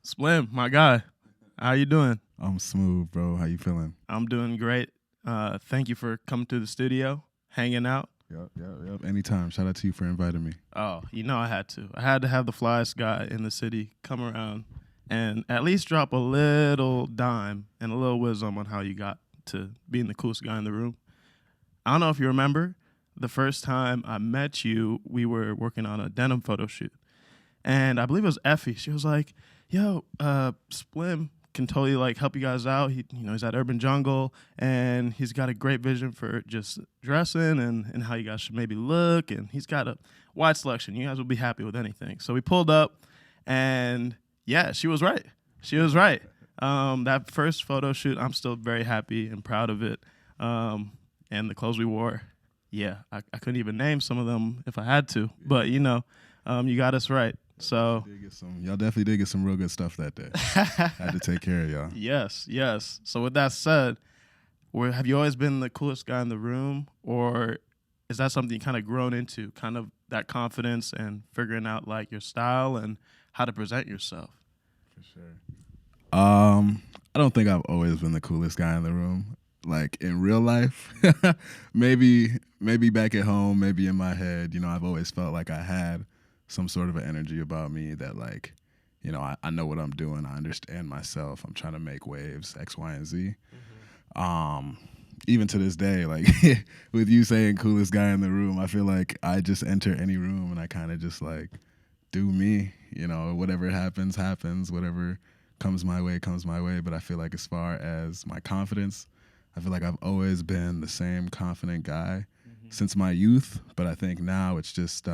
Splim, my guy. How you doing? I'm smooth, bro. How you feeling? I'm doing great. Thank you for coming to the studio, hanging out. Yep. Anytime. Shout out to you for inviting me. Oh, I had to. I had to have the flyest guy in the city come around and at least drop a little dime and a little wisdom on how you got to being the coolest guy in the room. I don't know if you remember, the first time I met you, we were working on a denim photo shoot. And I believe it was Effie. She was like, yo, Splim can totally like help you guys out. He's at Urban Jungle and he's got a great vision for just dressing and how you guys should maybe look. And he's got a wide selection. You guys will be happy with anything. So we pulled up and yeah, she was right. She was right. That first photo shoot, I'm still very happy and proud of it. And the clothes we wore, yeah, I couldn't even name some of them if I had to. But, you got us right. So y'all definitely did get some real good stuff that day. Had to take care of y'all. Yes. So with that said, have you always been the coolest guy in the room, or is that something you kind of grown into, kind of that confidence and figuring out like your style and how to present yourself? For sure. I don't think I've always been the coolest guy in the room. Like in real life, maybe back at home, maybe in my head, I've always felt like I had some sort of an energy about me that like, I know what I'm doing. I understand myself. I'm trying to make waves, X, Y, and Z. Mm-hmm. Even to this day, like with you saying coolest guy in the room, I feel like I just enter any room and I kind of just like do me, whatever happens, whatever comes my way. But I feel like as far as my confidence, I feel like I've always been the same confident guy since my youth. But I think now it's just,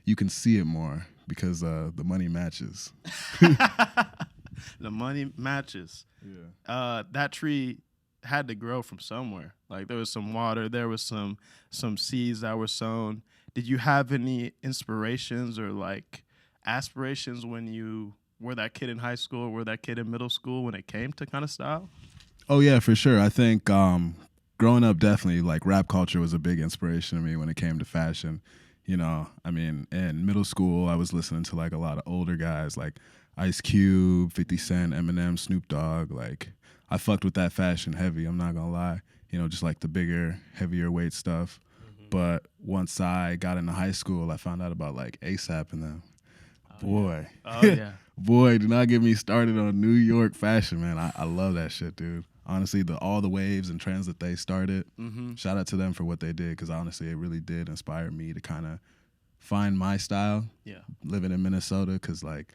you can see it more because the money matches. The money matches. Yeah. That tree had to grow from somewhere. Like there was some water, there was some seeds that were sown. Did you have any inspirations or like aspirations when you were that kid in high school or were that kid in middle school when it came to kind of style? Oh yeah, for sure. I think growing up, definitely like rap culture was a big inspiration to me when it came to fashion. In middle school, I was listening to like a lot of older guys like Ice Cube, 50 Cent, Eminem, Snoop Dogg. Like I fucked with that fashion heavy, I'm not gonna lie. Just like the bigger, heavier weight stuff. Mm-hmm. But once I got into high school, I found out about like ASAP and them. Boy. Yeah. Boy, do not get me started on New York fashion, man. I love that shit, dude. Honestly, all the waves and trends that they started, shout out to them for what they did, because honestly, it really did inspire me to kind of find my style living in Minnesota, because like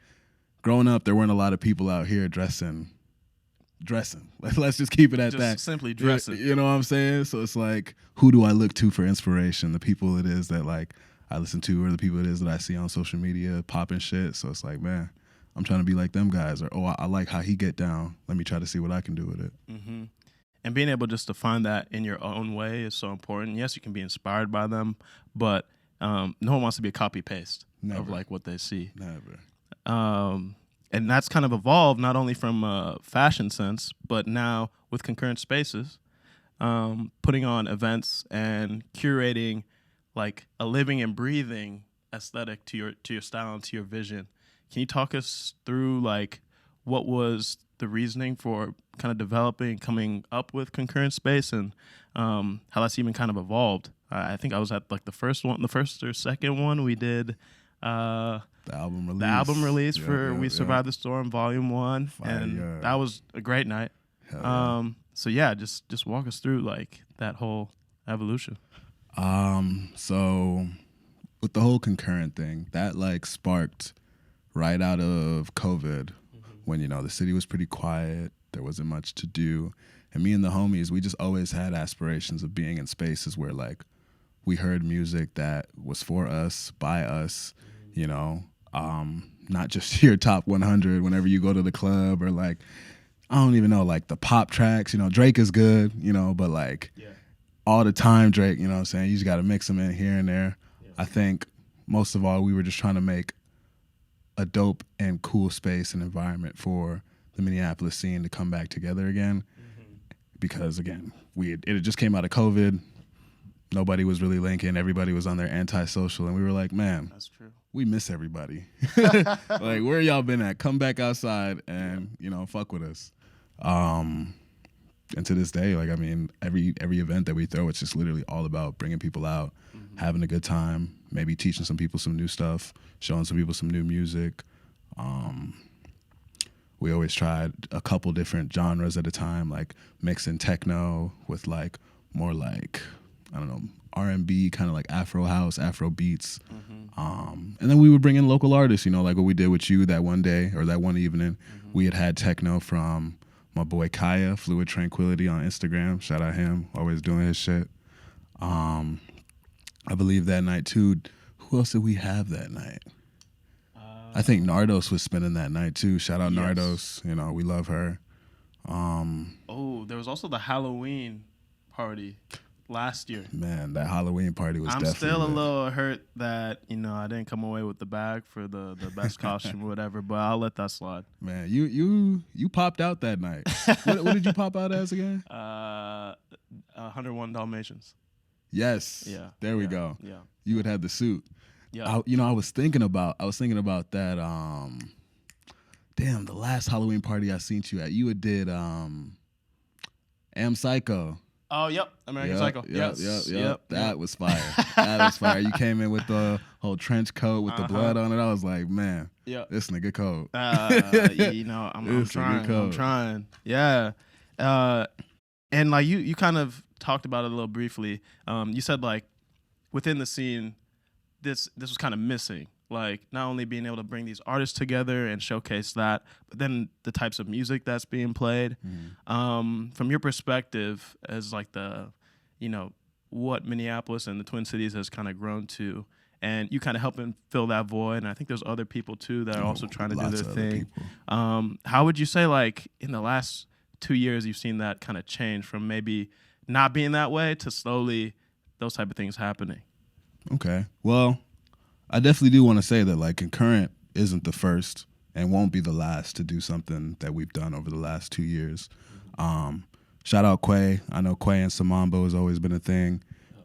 growing up, there weren't a lot of people out here dressing. Let's just keep it at that. Simply dressing. You know what I'm saying? So it's like, who do I look to for inspiration? The people it is that like I listen to, or the people it is that I see on social media popping shit. So it's like, man, I'm trying to be like them guys, or I like how he get down. Let me try to see what I can do with it. Mm-hmm. And being able just to find that in your own way is so important. Yes, you can be inspired by them, but no one wants to be a copy paste of like what they see. Never. And that's kind of evolved not only from a fashion sense, but now with Concurrent Spaces, putting on events and curating like a living and breathing aesthetic to your style and to your vision. Can you talk us through like what was the reasoning for kind of developing, coming up with Concurrent Space, and how that's even kind of evolved? I think I was at like the first or second one we did. The album release. The album release for We Survived the Storm Volume 1. Fire. And that was a great night. So yeah, just walk us through like that whole evolution. So with the whole Concurrent thing, that like sparked right out of COVID, when, the city was pretty quiet, there wasn't much to do. And me and the homies, we just always had aspirations of being in spaces where like we heard music that was for us, by us, not just your top 100 whenever you go to the club, or like, I don't even know, like the pop tracks, Drake is good, but like all the time Drake, you know what I'm saying? You just got to mix them in here and there. Yeah. I think most of all, we were just trying to make a dope and cool space and environment for the Minneapolis scene to come back together again. Because again, it just came out of COVID. Nobody was really linking. Everybody was on their antisocial, and we were like, man, That's true. we miss everybody. Like, where y'all been at? Come back outside and fuck with us. And to this day, like, I mean, every event that we throw, it's just literally all about bringing people out, having a good time, maybe teaching some people some new stuff, showing some people some new music. We always tried a couple different genres at a time, like mixing techno with like more like, I don't know, R&B, kind of like Afro house, Afro beats. And then we would bring in local artists, like what we did with you that one day or that one evening. We had techno from my boy Kaya, Fluid Tranquility on Instagram. Shout out him, always doing his shit. I believe that night too, who else did we have that night? I think Nardos was spinning that night too. Shout out Yes. Nardos, we love her. There was also the Halloween party last year. Man, that Halloween party was I'm definitely still a lit. little hurt that, I didn't come away with the bag for the best costume or whatever, but I'll let that slide. Man, you popped out that night. What did you pop out as again? 101 Dalmatians. Yes. Yeah. There we go. Yeah. You would have the suit. Yeah. I was thinking about that. The last Halloween party I seen you at, you had did Am Psycho. Oh, yep. American Psycho. Yep. That was fire. That was fire. You came in with the whole trench coat with the blood on it. I was like, man, this nigga cold. I'm trying. Yeah. And like you kind of talked about it a little briefly. You said like within the scene, this was kind of missing. Like not only being able to bring these artists together and showcase that, but then the types of music that's being played. From your perspective as like what Minneapolis and the Twin Cities has kind of grown to, and you kind of helping fill that void. And I think there's other people too that are also trying to do their thing. How would you say like in the last 2 years you've seen that kind of change from maybe not being that way to slowly those type of things happening? Okay. Well, I definitely do want to say that like Concurrent isn't the first and won't be the last to do something that we've done over the last 2 years. Shout out Quay. I know Quay and Samambo has always been a thing.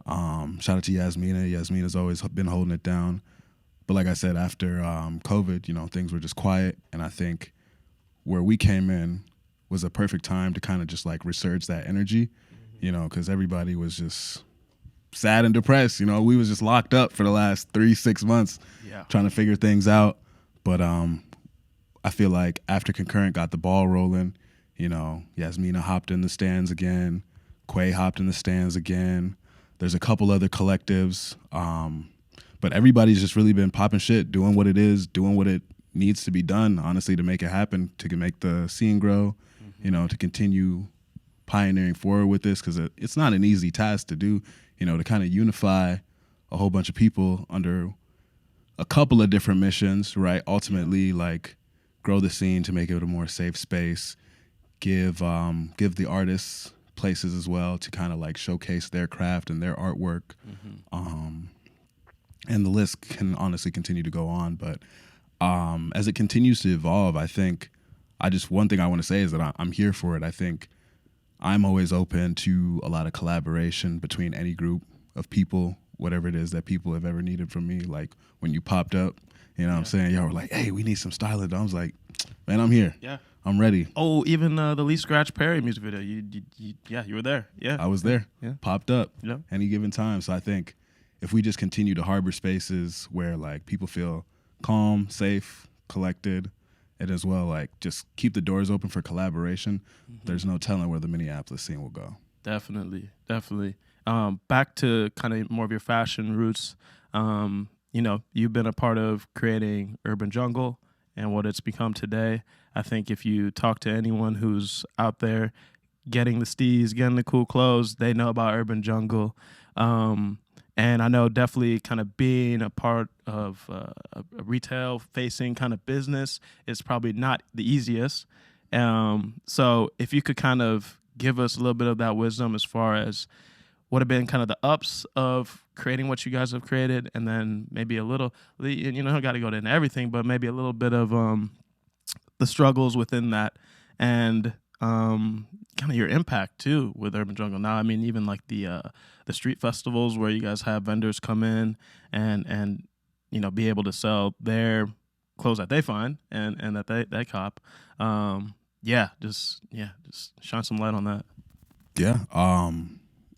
Shout out to Yasmina. Yasmina's always been holding it down. But like I said, after COVID, things were just quiet. And I think where we came in was a perfect time to kind of just like resurge that energy, because everybody was just sad and depressed. We was just locked up for the last 3-6 months trying to figure things out. But I feel like after Concurrent got the ball rolling, Yasmina hopped in the stands again. Quay hopped in the stands again. There's a couple other collectives. But everybody's just really been popping shit, doing what it is, doing what it needs to be done, honestly, to make it happen, to make the scene grow, to continue pioneering forward with this, because it's not an easy task to do, to kind of unify a whole bunch of people under a couple of different missions, right? Ultimately, like, grow the scene to make it a more safe space, give the artists places as well to kind of like showcase their craft and their artwork. And the list can honestly continue to go on. But as it continues to evolve, I think one thing I want to say is that I'm here for it. I think I'm always open to a lot of collaboration between any group of people, whatever it is that people have ever needed from me. Like when you popped up, what I'm saying? Y'all were like, hey, we need some styling. I was like, man, I'm here. Yeah. I'm ready. Oh, even the Lee Scratch Perry music video. You were there. Yeah. I was there. Yeah. Popped up. Yeah. Any given time. So I think if we just continue to harbor spaces where like people feel calm, safe, collected, and as well like just keep the doors open for collaboration, there's no telling where the Minneapolis scene will go. Definitely. Back to kind of more of your fashion roots. You've been a part of creating Urban Jungle and what it's become today. I think if you talk to anyone who's out there getting the steez, getting the cool clothes, they know about Urban Jungle. And I know definitely kind of being a part of a retail-facing kind of business is probably not the easiest. So if you could kind of give us a little bit of that wisdom as far as what have been kind of the ups of creating what you guys have created, and then maybe a little, got to go into everything, but maybe a little bit of the struggles within that. And kind of your impact too with Urban Jungle now. I mean, even like the street festivals where you guys have vendors come in and be able to sell their clothes that they find and that they cop. Just shine some light on that. Yeah.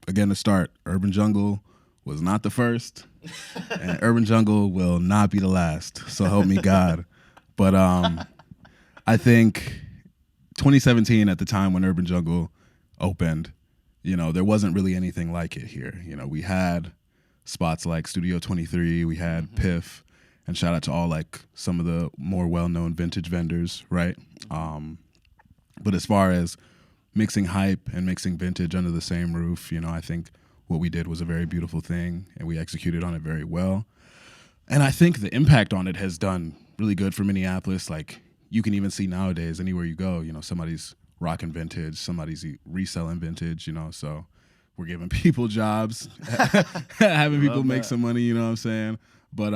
Again, to start, Urban Jungle was not the first, and Urban Jungle will not be the last. So help me God. But I think 2017, at the time when Urban Jungle opened, there wasn't really anything like it here. We had spots like Studio 23, we had Piff, and shout out to all like some of the more well-known vintage vendors, right? But as far as mixing hype and mixing vintage under the same roof, I think what we did was a very beautiful thing, and we executed on it very well. And I think the impact on it has done really good for Minneapolis. Like, you can even see nowadays, anywhere you go, somebody's rocking vintage, somebody's reselling vintage, so we're giving people jobs, having people make some money, you know what I'm saying? But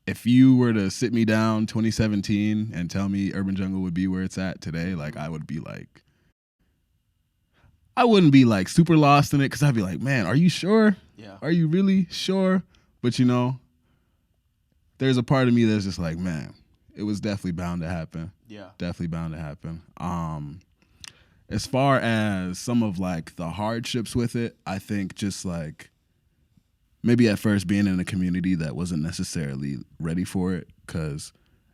if you were to sit me down 2017 and tell me Urban Jungle would be where it's at today, like, I wouldn't be like super lost in it, because I'd be like, man, are you sure? Yeah. Are you really sure? But there's a part of me that's just like, man, it was definitely bound to happen. Yeah. Definitely bound to happen. As far as some of like the hardships with it, I think just like maybe at first being in a community that wasn't necessarily ready for it, because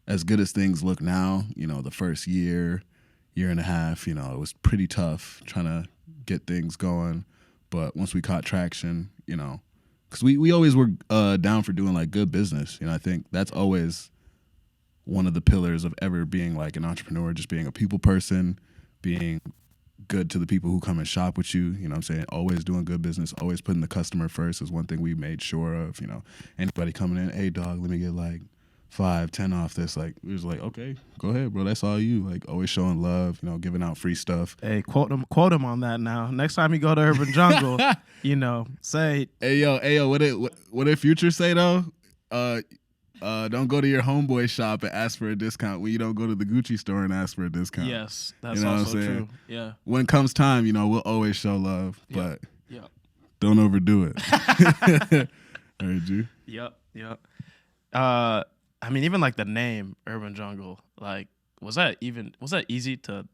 as good as things look now, the first year and a half, it was pretty tough trying to get things going. But once we caught traction, because we always were down for doing like good business. I think that's always one of the pillars of ever being like an entrepreneur, just being a people person, being good to the people who come and shop with you. You know what I'm saying? Always doing good business, always putting the customer first is one thing we made sure of. Anybody coming in, hey dog, let me get like 5-10 off this. Like, we was like, okay, go ahead, bro. That's all you. Like, always showing love, giving out free stuff. Hey, quote him on that now. Next time you go to Urban Jungle, say, hey yo, what did Future say though? Don't go to your homeboy shop and ask for a discount when you don't go to the Gucci store and ask for a discount. Yes, that's also true. Yeah. When it comes time, we'll always show love, but Yep. Don't overdo it. Heard you. Yep. I mean, even like the name Urban Jungle, like, was that easy to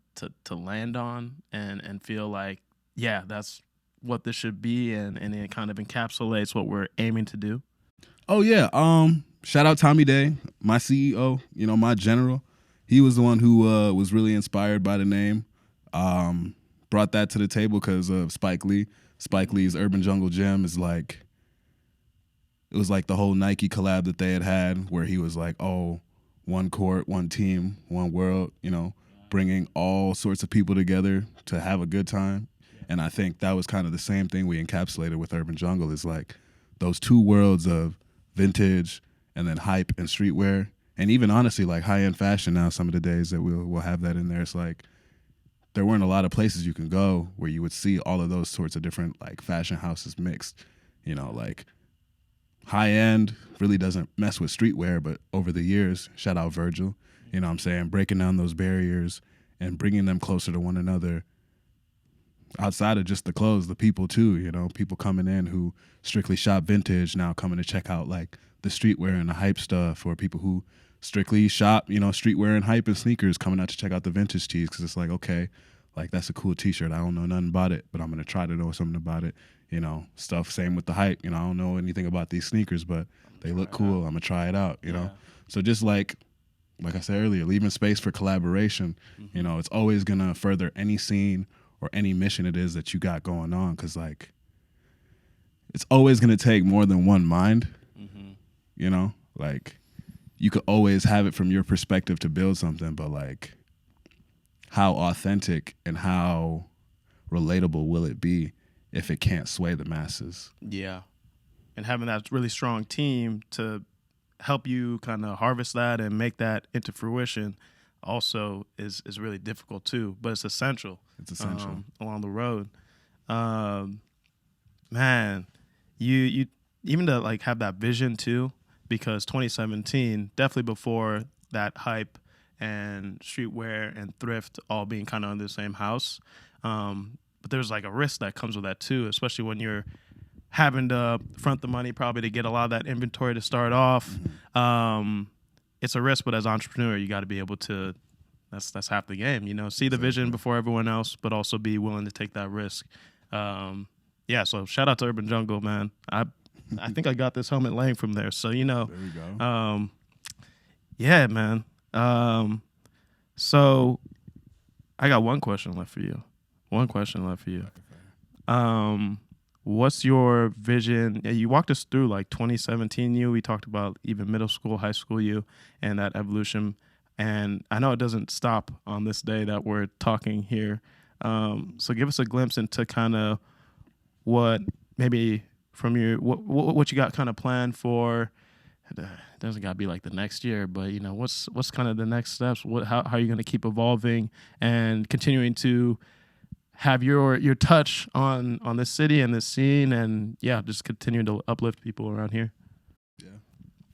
land on and feel like, yeah, that's what this should be, and it kind of encapsulates what we're aiming to do? Oh yeah. Shout out Tommy Day, my CEO, my general. He was the one who was really inspired by the name. Brought that to the table because of Spike Lee. Spike Lee's Urban Jungle Gym is like, it was like the whole Nike collab that they had where he was like, oh, one court, one team, one world, bringing all sorts of people together to have a good time. And I think that was kind of the same thing we encapsulated with Urban Jungle, is like those two worlds of vintage and then hype and streetwear. And even honestly, like high-end fashion now, some of the days that we'll have that in there. It's like there weren't a lot of places you can go where you would see all of those sorts of different like fashion houses mixed, like high end really doesn't mess with streetwear, but over the years, shout out Virgil, what I'm saying, breaking down those barriers and bringing them closer to one another outside of just the clothes, the people too, people coming in who strictly shop vintage now coming to check out like the streetwear and the hype stuff, or people who strictly shop, streetwear and hype and sneakers coming out to check out the vintage tees, because it's like, okay, like that's a cool t-shirt. I don't know nothing about it, but I'm going to try to know something about it. Stuff, same with the hype. I don't know anything about these sneakers, but they look cool. I'm going to try it out, know? So just like I said earlier, leaving space for collaboration, it's always going to further any scene or any mission it is that you got going on, because like it's always going to take more than one mind, like you could always have it from your perspective to build something, but like how authentic and how relatable will it be if it can't sway the masses? Yeah. And having that really strong team to help you kind of harvest that and make that into fruition also is really difficult too, but it's essential. It's essential. Along the road. Man, you even to like have that vision too, because 2017, definitely before that hype and streetwear and thrift all being kind of under the same house. But there's like a risk that comes with that too, especially when you're having to front the money probably to get a lot of that inventory to start off. It's a risk, but as an entrepreneur, you got to be able to. That's half the game, you know. See the vision before everyone else, but also be willing to take that risk. Yeah. So shout out to Urban Jungle, man. I think I got this helmet lane from there. So you know. There we go. Yeah, man. So I got one question left for you. What's your vision? Yeah, you walked us through like 2017 you. We talked about even middle school, high school you, and that evolution. And I know it doesn't stop on this day that we're talking here. So give us a glimpse into kind of what maybe from your what you got kind of planned for. It doesn't got to be like the next year, but you know what's kind of the next steps. How are you going to keep evolving and continuing to have your touch on this city and this scene, and yeah, just continue to uplift people around here.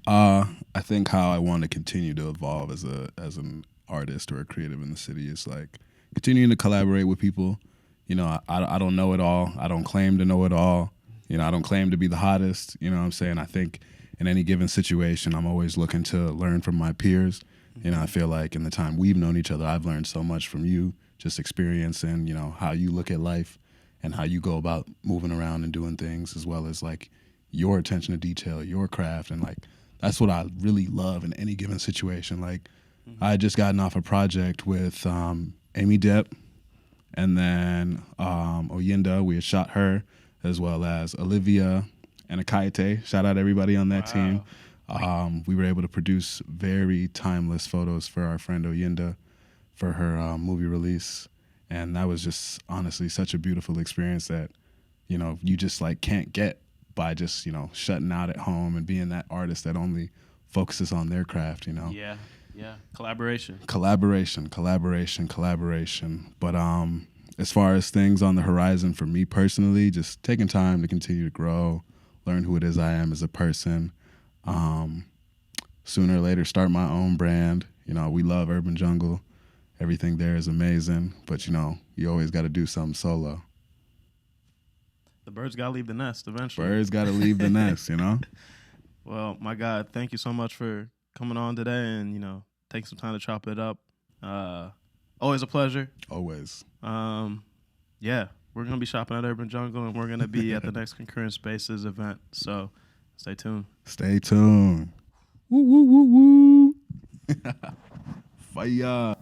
I think how I want to continue to evolve as an artist or a creative in the city is like continuing to collaborate with people. You know, I don't know it all. I don't claim to know it all. You know, I don't claim to be the hottest. You know what I'm saying? I think in any given situation, I'm always looking to learn from my peers. You know, I feel like in the time we've known each other, I've learned so much from you, just experiencing, you know, how you look at life and how you go about moving around and doing things, as well as like your attention to detail, your craft, and like that's what I really love in any given situation. Like I had just gotten off a project with Amy Depp, and then Oyinda. We had shot her, as well as Olivia and Akaite. Shout out everybody on that team. We were able to produce very timeless photos for our friend Oyinda for her movie release, and that was just honestly such a beautiful experience that, you know, you just like can't get by just, you know, shutting out at home and being that artist that only focuses on their craft, you know. Yeah. Collaboration. But as far as things on the horizon for me personally, just taking time to continue to grow, learn who it is I am as a person. Sooner or later, start my own brand. You know, we love Urban Jungle. Everything there is amazing, but you know, you always got to do something solo. The birds got to leave the nest eventually. Birds got to leave the nest, you know? Well, my God, thank you so much for coming on today and, you know, taking some time to chop it up. Always a pleasure. Always. Yeah, we're going to be shopping at Urban Jungle, and we're going to be at the next Concurrent Spaces event. So stay tuned. Woo, woo, woo, woo. Fire.